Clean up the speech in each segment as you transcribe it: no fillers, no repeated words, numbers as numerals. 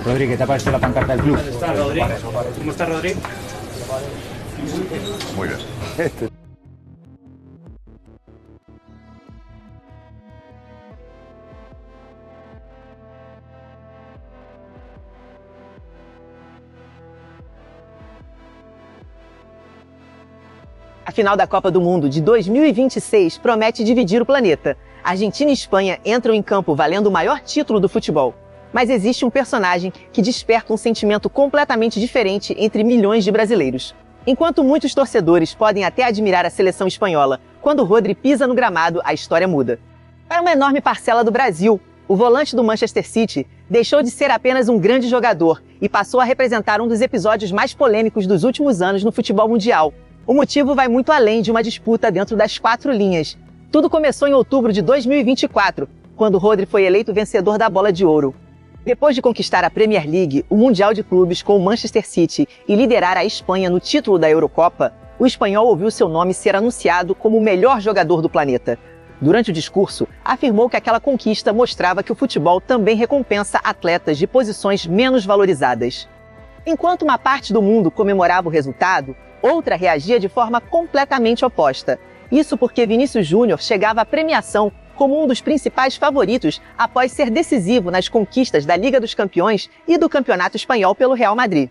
Rodri, ¿qué te ha parecido la pancarta del club? ¿Cómo estás, Rodri? ¿Cómo estás, Rodri? Muy bien. A final da Copa do Mundo de 2026 promete dividir o planeta. Argentina e Espanha entram em campo valendo o maior título do futebol. Mas existe um personagem que desperta um sentimento completamente diferente entre milhões de brasileiros. Enquanto muitos torcedores podem até admirar a seleção espanhola, quando Rodri pisa no gramado, a história muda. Para uma enorme parcela do Brasil, o volante do Manchester City deixou de ser apenas um grande jogador e passou a representar um dos episódios mais polêmicos dos últimos anos no futebol mundial. O motivo vai muito além de uma disputa dentro das quatro linhas. Tudo começou em outubro de 2024, quando Rodri foi eleito vencedor da Bola de Ouro. Depois de conquistar a Premier League, o Mundial de Clubes com o Manchester City e liderar a Espanha no título da Eurocopa, o espanhol ouviu seu nome ser anunciado como o melhor jogador do planeta. Durante o discurso, afirmou que aquela conquista mostrava que o futebol também recompensa atletas de posições menos valorizadas. Enquanto uma parte do mundo comemorava o resultado, outra reagia de forma completamente oposta. Isso porque Vinícius Júnior chegava à premiação como um dos principais favoritos após ser decisivo nas conquistas da Liga dos Campeões e do Campeonato Espanhol pelo Real Madrid.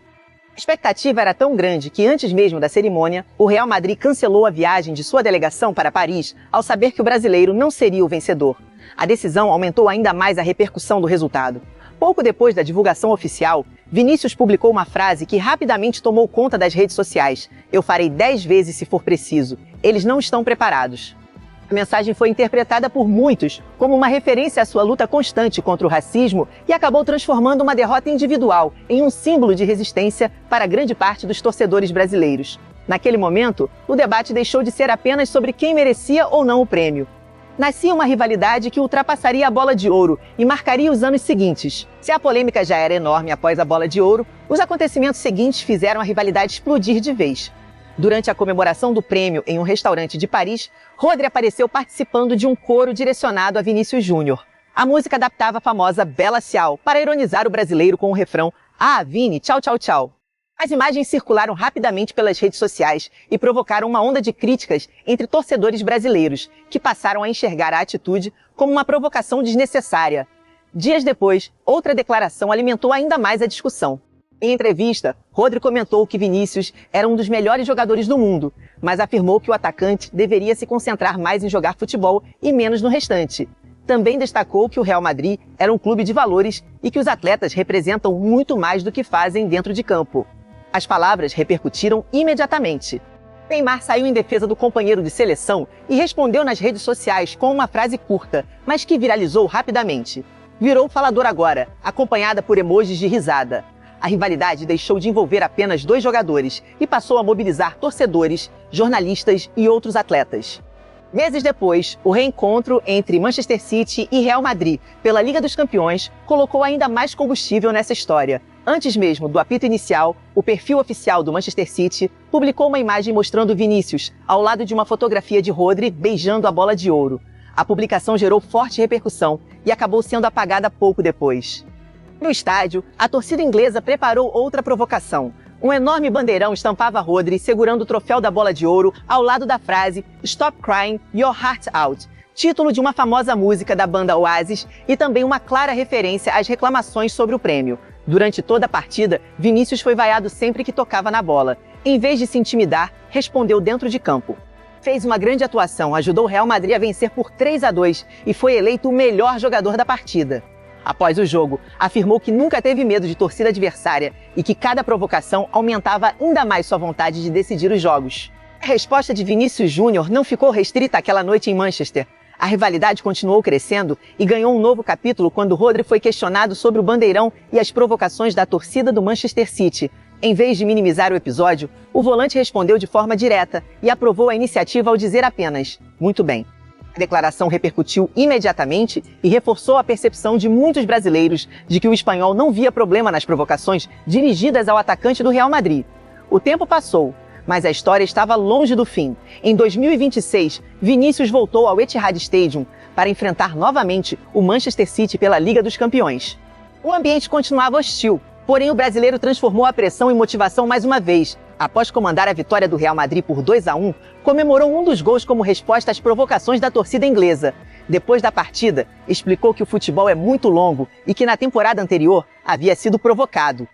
A expectativa era tão grande que antes mesmo da cerimônia, o Real Madrid cancelou a viagem de sua delegação para Paris ao saber que o brasileiro não seria o vencedor. A decisão aumentou ainda mais a repercussão do resultado. Pouco depois da divulgação oficial, Vinícius publicou uma frase que rapidamente tomou conta das redes sociais. "Eu farei 10 vezes se for preciso. Eles não estão preparados." A mensagem foi interpretada por muitos como uma referência à sua luta constante contra o racismo e acabou transformando uma derrota individual em um símbolo de resistência para grande parte dos torcedores brasileiros. Naquele momento, o debate deixou de ser apenas sobre quem merecia ou não o prêmio. Nascia uma rivalidade que ultrapassaria a Bola de Ouro e marcaria os anos seguintes. Se a polêmica já era enorme após a Bola de Ouro, os acontecimentos seguintes fizeram a rivalidade explodir de vez. Durante a comemoração do prêmio em um restaurante de Paris, Rodri apareceu participando de um coro direcionado a Vinícius Júnior. A música adaptava a famosa Bella Ciao para ironizar o brasileiro com o refrão "Ah, Vini, tchau, tchau, tchau". As imagens circularam rapidamente pelas redes sociais e provocaram uma onda de críticas entre torcedores brasileiros, que passaram a enxergar a atitude como uma provocação desnecessária. Dias depois, outra declaração alimentou ainda mais a discussão. Em entrevista, Rodri comentou que Vinícius era um dos melhores jogadores do mundo, mas afirmou que o atacante deveria se concentrar mais em jogar futebol e menos no restante. Também destacou que o Real Madrid era um clube de valores e que os atletas representam muito mais do que fazem dentro de campo. As palavras repercutiram imediatamente. Neymar saiu em defesa do companheiro de seleção e respondeu nas redes sociais com uma frase curta, mas que viralizou rapidamente. Virou falador agora, acompanhada por emojis de risada. A rivalidade deixou de envolver apenas 2 jogadores e passou a mobilizar torcedores, jornalistas e outros atletas. Meses depois, o reencontro entre Manchester City e Real Madrid pela Liga dos Campeões colocou ainda mais combustível nessa história. Antes mesmo do apito inicial, o perfil oficial do Manchester City publicou uma imagem mostrando Vinícius ao lado de uma fotografia de Rodri beijando a Bola de Ouro. A publicação gerou forte repercussão e acabou sendo apagada pouco depois. No estádio, a torcida inglesa preparou outra provocação. Um enorme bandeirão estampava Rodri segurando o troféu da Bola de Ouro ao lado da frase "Stop Crying Your Heart Out", título de uma famosa música da banda Oasis e também uma clara referência às reclamações sobre o prêmio. Durante toda a partida, Vinícius foi vaiado sempre que tocava na bola. Em vez de se intimidar, respondeu dentro de campo. Fez uma grande atuação, ajudou o Real Madrid a vencer por 3-2 e foi eleito o melhor jogador da partida. Após o jogo, afirmou que nunca teve medo de torcida adversária e que cada provocação aumentava ainda mais sua vontade de decidir os jogos. A resposta de Vinícius Júnior não ficou restrita àquela noite em Manchester. A rivalidade continuou crescendo e ganhou um novo capítulo quando Rodri foi questionado sobre o bandeirão e as provocações da torcida do Manchester City. Em vez de minimizar o episódio, o volante respondeu de forma direta e aprovou a iniciativa ao dizer apenas "muito bem". A declaração repercutiu imediatamente e reforçou a percepção de muitos brasileiros de que o espanhol não via problema nas provocações dirigidas ao atacante do Real Madrid. O tempo passou, mas a história estava longe do fim. Em 2026, Vinícius voltou ao Etihad Stadium para enfrentar novamente o Manchester City pela Liga dos Campeões. O ambiente continuava hostil, porém o brasileiro transformou a pressão em motivação mais uma vez. Após comandar a vitória do Real Madrid por 2-1, comemorou um dos gols como resposta às provocações da torcida inglesa. Depois da partida, explicou que o futebol é muito longo e que na temporada anterior havia sido provocado.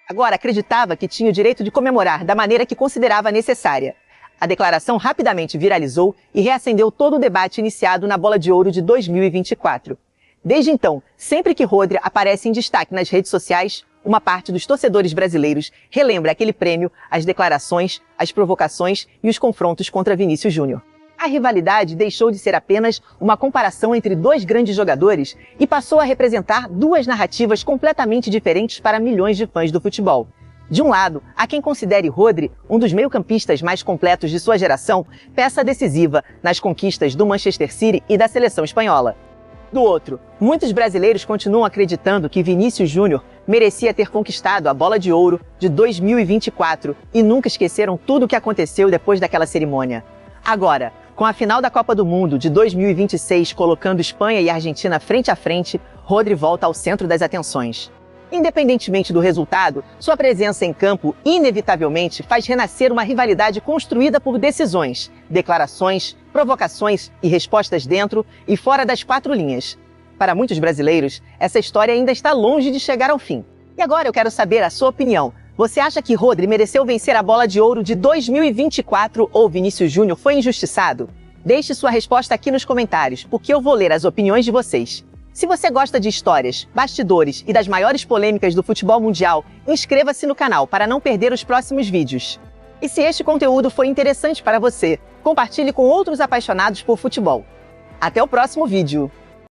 Agora acreditava que tinha o direito de comemorar da maneira que considerava necessária. A declaração rapidamente viralizou e reacendeu todo o debate iniciado na Bola de Ouro de 2024. Desde então, sempre que Rodri aparece em destaque nas redes sociais, uma parte dos torcedores brasileiros relembra aquele prêmio, as declarações, as provocações e os confrontos contra Vinícius Júnior. A rivalidade deixou de ser apenas uma comparação entre dois grandes jogadores e passou a representar duas narrativas completamente diferentes para milhões de fãs do futebol. De um lado, há quem considere Rodri um dos meio-campistas mais completos de sua geração, peça decisiva nas conquistas do Manchester City e da seleção espanhola. Do outro, muitos brasileiros continuam acreditando que Vinícius Júnior merecia ter conquistado a Bola de Ouro de 2024 e nunca esqueceram tudo o que aconteceu depois daquela cerimônia. Agora, com a final da Copa do Mundo de 2026 colocando Espanha e Argentina frente a frente, Rodri volta ao centro das atenções. Independentemente do resultado, sua presença em campo inevitavelmente faz renascer uma rivalidade construída por decisões, declarações, provocações e respostas dentro e fora das quatro linhas. Para muitos brasileiros, essa história ainda está longe de chegar ao fim. E agora eu quero saber a sua opinião. Você acha que Rodri mereceu vencer a Bola de Ouro de 2024 ou Vinícius Júnior foi injustiçado? Deixe sua resposta aqui nos comentários, porque eu vou ler as opiniões de vocês. Se você gosta de histórias, bastidores e das maiores polêmicas do futebol mundial, inscreva-se no canal para não perder os próximos vídeos. E se este conteúdo foi interessante para você, compartilhe com outros apaixonados por futebol. Até o próximo vídeo!